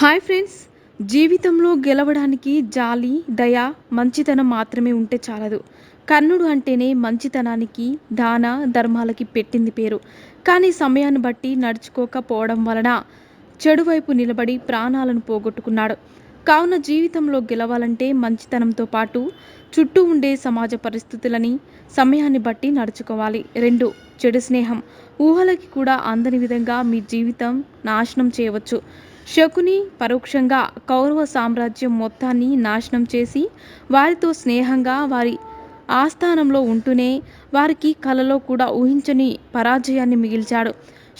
Hi friends, జీవితంలో గెలవడానికి జాలి, దయ, మంచితనం మాత్రమే ఉంటే చాలదు. కర్ణుడు అంటేనే మంచితనానికి, దాన ధర్మాలకి పెట్టింది పేరు. కానీ సమయాన్ని బట్టి నడుచుకోకపోవడం వలన చెడువైపు నిలబడి ప్రాణాలను పోగొట్టుకున్నాడు. కావున జీవితంలో గెలవాలంటే మంచితనంతో పాటు చుట్టూ ఉండే సమాజ పరిస్థితులని, సమయాన్ని బట్టి నడుచుకోవాలి. 2. చెడు స్నేహం. ఊహలకి కూడా అందని విధంగా మీ జీవితం నాశనం చేయవచ్చు. శకుని పరోక్షంగా కౌరవ సామ్రాజ్యం మొత్తాన్ని నాశనం చేసి, వారితో స్నేహంగా వారి ఆస్థానంలో ఉంటూనే వారికి కలలో కూడా ఊహించని పరాజయాన్ని మిగిల్చాడు.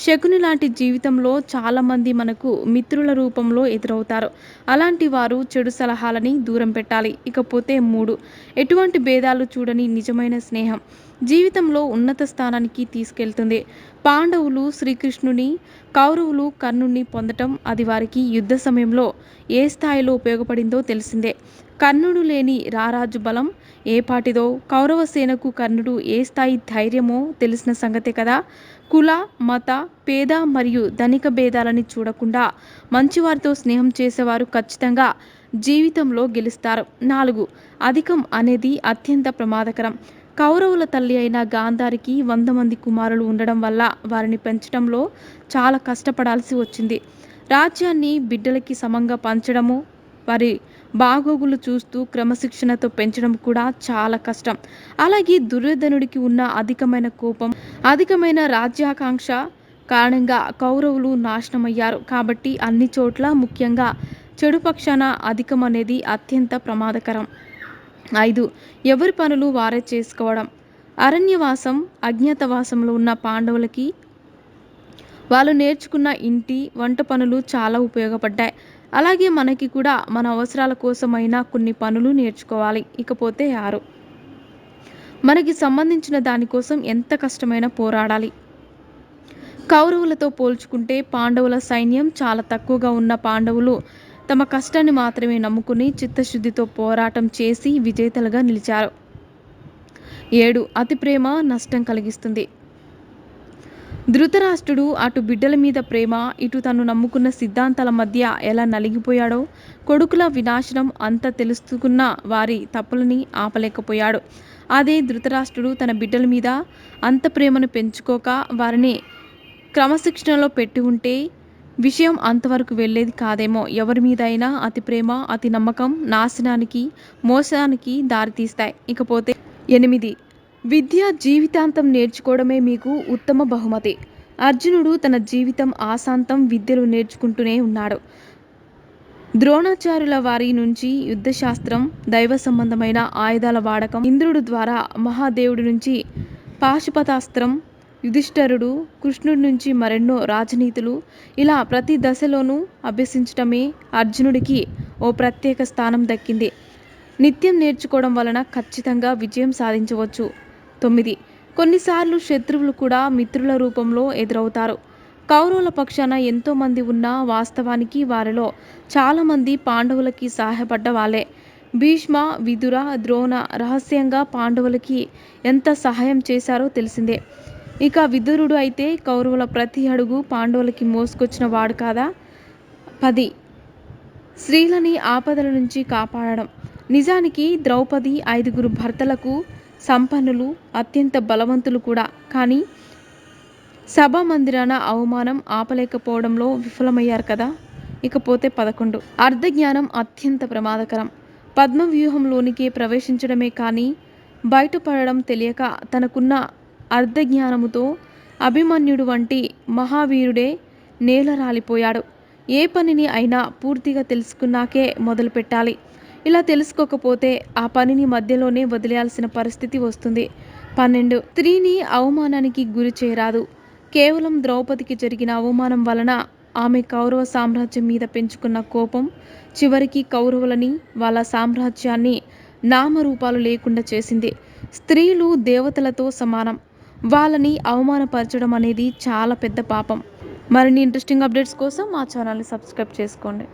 శకుని లాంటి జీవితంలో చాలామంది మనకు మిత్రుల రూపంలో ఎదురవుతారు. అలాంటి వారు చెడు సలహాలని దూరం పెట్టాలి. ఇకపోతే 3. ఎటువంటి భేదాలు చూడని నిజమైన స్నేహం జీవితంలో ఉన్నత స్థానానికి తీసుకెళ్తుంది. పాండవులు శ్రీకృష్ణుని, కౌరవులు కర్ణుని పొందటం అది వారికి యుద్ధ సమయంలో ఏ స్థాయిలో ఉపయోగపడిందో తెలిసిందే. కర్ణుడు లేని రారాజు బలం ఏపాటిదో, కౌరవ సేనకు కర్ణుడు ఏ స్థాయి ధైర్యమో తెలిసిన సంగతే కదా. కుల, మత, పేద మరియు ధనిక భేదాలని చూడకుండా మంచివారితో స్నేహం చేసేవారు ఖచ్చితంగా జీవితంలో గెలుస్తారు. 4. అధికం అనేది అత్యంత ప్రమాదకరం. కౌరవుల తల్లి అయిన గాంధారికి 100 మంది కుమారులు ఉండడం వల్ల వారిని పెంచడంలో చాలా కష్టపడాల్సి వచ్చింది. రాజ్యాన్ని బిడ్డలకి సమంగా పంచడము, వారి బాగోగులు చూస్తూ క్రమశిక్షణతో పెంచడం కూడా చాలా కష్టం. అలాగే దుర్యోధనుడికి ఉన్న అధికమైన కోపం, అధికమైన రాజ్యాకాంక్ష కారణంగా కౌరవులు నాశనమయ్యారు. కాబట్టి అన్ని చోట్ల, ముఖ్యంగా చెడు పక్షాన అధికం అనేది అత్యంత ప్రమాదకరం. 5. ఎవరి పనులు వారే చేసుకోవడం. అరణ్యవాసం, అజ్ఞాతవాసంలో ఉన్న పాండవులకి వాళ్ళు నేర్చుకున్న ఇంటి, వంట పనులు చాలా ఉపయోగపడ్డాయి. అలాగే మనకి కూడా మన అవసరాల కోసమైనా కొన్ని పనులు నేర్చుకోవాలి. ఇకపోతే 6. మనకి సంబంధించిన దానికోసం ఎంత కష్టమైనా పోరాడాలి. కౌరవులతో పోల్చుకుంటే పాండవుల సైన్యం చాలా తక్కువగా ఉన్న పాండవులు తమ కష్టాన్ని మాత్రమే నమ్ముకుని చిత్తశుద్ధితో పోరాటం చేసి విజేతలుగా నిలిచారు. 7. అతి ప్రేమ నష్టం కలిగిస్తుంది. ధృతరాష్ట్రుడు అటు బిడ్డల మీద ప్రేమ, ఇటు తను నమ్ముకున్న సిద్ధాంతాల మధ్య ఎలా నలిగిపోయాడో. కొడుకుల వినాశనం అంత తెలుసుకున్న వారి తప్పులని ఆపలేకపోయాడు. అదే ధృతరాష్ట్రుడు తన బిడ్డల మీద అంత ప్రేమను పెంచుకోక వారిని క్రమశిక్షణలో పెట్టి ఉంటే విషయం అంతవరకు వెళ్ళేది కాదేమో. ఎవరి మీద అయినా అతి ప్రేమ, అతి నమ్మకం నాశనానికి, మోసానికి దారితీస్తాయి. ఇకపోతే 8. విద్య జీవితాంతం నేర్చుకోవడమే మీకు ఉత్తమ బహుమతి. అర్జునుడు తన జీవితం ఆశాంతం విద్యలు నేర్చుకుంటూనే ఉన్నాడు. ద్రోణాచార్యుల వారి నుంచి యుద్ధశాస్త్రం, దైవ సంబంధమైన ఆయుధాల వాడకం, ఇంద్రుడు ద్వారా మహాదేవుడి నుంచి పాశుపతాస్త్రం, యుధిష్ఠరుడు, కృష్ణుడి నుంచి మరెన్నో రాజనీతులు, ఇలా ప్రతి దశలోనూ అభ్యసించటమే అర్జునుడికి ఓ ప్రత్యేక స్థానం దక్కింది. నిత్యం నేర్చుకోవడం వలన ఖచ్చితంగా విజయం సాధించవచ్చు. 9. కొన్నిసార్లు శత్రువులు కూడా మిత్రుల రూపంలో ఎదురవుతారు. కౌరవుల పక్షాన ఎంతోమంది ఉన్నా వాస్తవానికి వారిలో చాలామంది పాండవులకి సహాయపడ్డ వాళ్ళే. భీష్మ, విదుర, ద్రోణ రహస్యంగా పాండవులకి ఎంత సహాయం చేశారో తెలిసిందే. ఇక విదురుడు అయితే కౌరవుల ప్రతి అడుగు పాండవులకి మోసుకొచ్చిన వాడు కాదా. 10. స్త్రీలని ఆపదల నుంచి కాపాడడం. నిజానికి ద్రౌపది 5 భర్తలకు సంపన్నులు, అత్యంత బలవంతులు కూడా. కానీ సభా మందిరాన అవమానం ఆపలేకపోవడంలో విఫలమయ్యారు కదా. ఇకపోతే 11. అర్ధజ్ఞానం అత్యంత ప్రమాదకరం. పద్మవ్యూహంలోనికి ప్రవేశించడమే కానీ బయటపడడం తెలియక తనకున్న అర్ధజ్ఞానముతో అభిమన్యుడు వంటి మహావీరుడే నేలరాలిపోయాడు. ఏ పనిని అయినా పూర్తిగా తెలుసుకున్నాకే మొదలు పెట్టాలి. ఇలా తెలుసుకోకపోతే ఆ పనిని మధ్యలోనే వదిలేయాల్సిన పరిస్థితి వస్తుంది. 12. స్త్రీని అవమానానికి గురి చేయరాదు. కేవలం ద్రౌపదికి జరిగిన అవమానం వలన ఆమె కౌరవ సామ్రాజ్యం మీద పెంచుకున్న కోపం చివరికి కౌరవులని, వాళ్ళ సామ్రాజ్యాన్ని నామరూపాలు లేకుండా చేసింది. స్త్రీలు దేవతలతో సమానం. వాళ్ళని అవమానపరచడం అనేది చాలా పెద్ద పాపం. మరిన్ని ఇంట్రెస్టింగ్ అప్డేట్స్ కోసం మా ఛానల్ని సబ్స్క్రైబ్ చేసుకోండి.